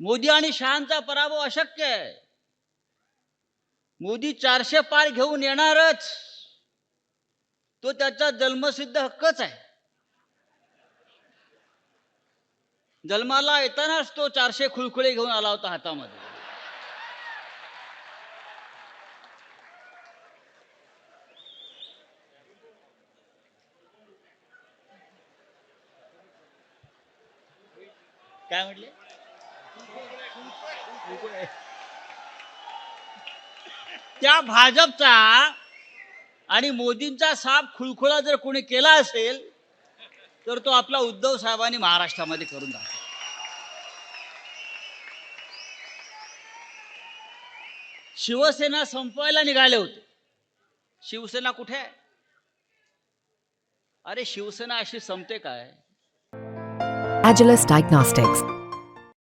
मोदी आणि शहांचा पराभव अशक्य आहे. मोदी 400 पार घेऊन येणारच, तो त्याचा जन्मसिद्ध हक्कच आहे. जन्माला येतानाच तो 400 खुळखुळे घेऊन आला होता हातामध्ये. काय म्हटले? त्या भाजपचा आणि मोदींचा साप खुळखुळा जर कोणी केला असेल तर तो आपला उद्धव साहेबांनी महाराष्ट्रामध्ये करून दाखवला. शिवसेना संपवायला निघाले होते. शिवसेना कुठे आहे? अरे शिवसेना अशी संपते काय? Agilus Diagnostics,